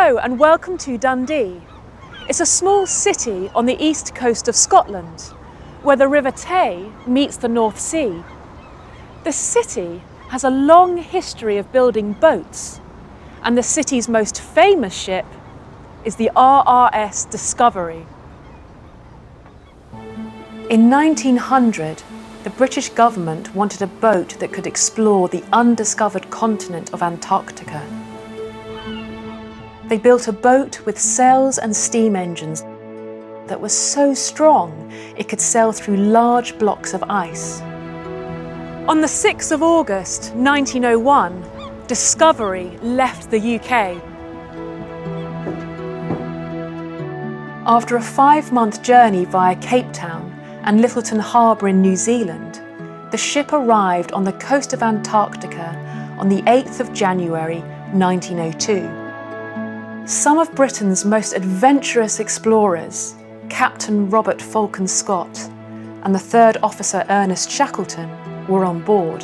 Hello and welcome to Dundee. It's a small city on the east coast of Scotland, where the River Tay meets the North Sea. The city has a long history of building boats, and the city's most famous ship is the RRS Discovery. In 1900, the British government wanted a boat that could explore the undiscovered continent of Antarctica. They built a boat with sails and steam engines that was so strong it could sail through large blocks of ice. On the 6th of August 1901, Discovery left the UK. After a 5-month journey via Cape Town and Lyttelton Harbour in New Zealand, the ship arrived on the coast of Antarctica on the 8th of January 1902. Some of Britain's most adventurous explorers, Captain Robert Falcon Scott and the third officer Ernest Shackleton, were on board.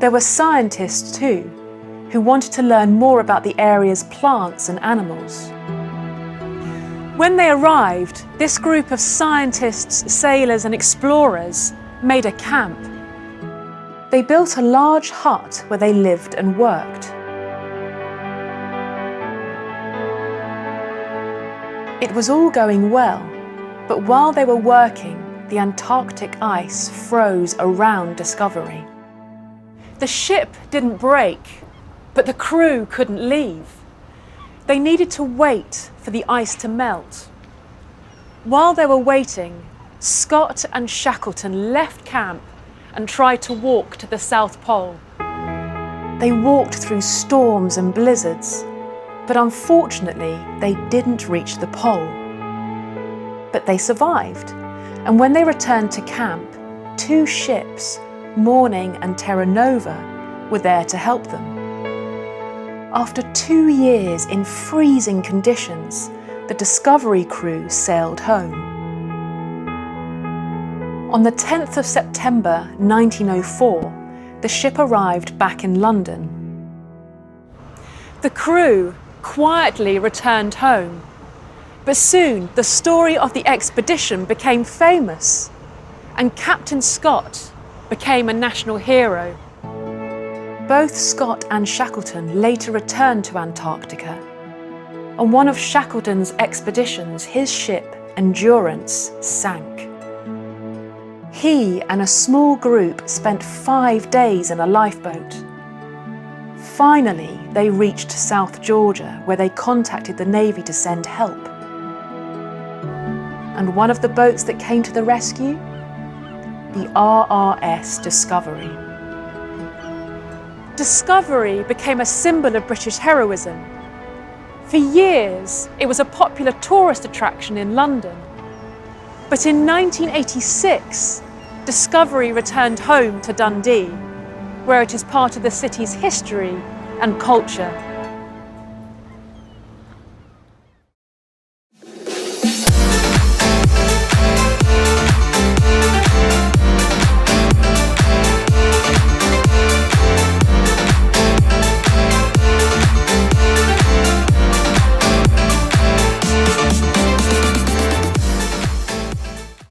There were scientists too, who wanted to learn more about the area's plants and animals. When they arrived, this group of scientists, sailors and explorers made a camp. They built a large hut where they lived and worked. It was all going well, but while they were working, the Antarctic ice froze around Discovery. The ship didn't break, but the crew couldn't leave. They needed to wait for the ice to melt. While they were waiting, Scott and Shackleton left camp and tried to walk to the South Pole. They walked through storms and blizzards, but unfortunately they didn't reach the pole. But they survived, and when they returned to camp, 2 ships, Morning and Terra Nova, were there to help them. After 2 years in freezing conditions, the Discovery crew sailed home. On the 10th of September 1904, the ship arrived back in London. The crew quietly returned home, but soon the story of the expedition became famous, and Captain Scott became a national hero. Both Scott and Shackleton later returned to Antarctica. On one of Shackleton's expeditions, his ship, Endurance, sank. He and a small group spent 5 days in a lifeboat. Finally, they reached South Georgia, where they contacted the Navy to send help. And one of the boats that came to the rescue? The RRS Discovery. Discovery became a symbol of British heroism. For years, it was a popular tourist attraction in London. But in 1986, Discovery returned home to Dundee, where it is part of the city's history and culture.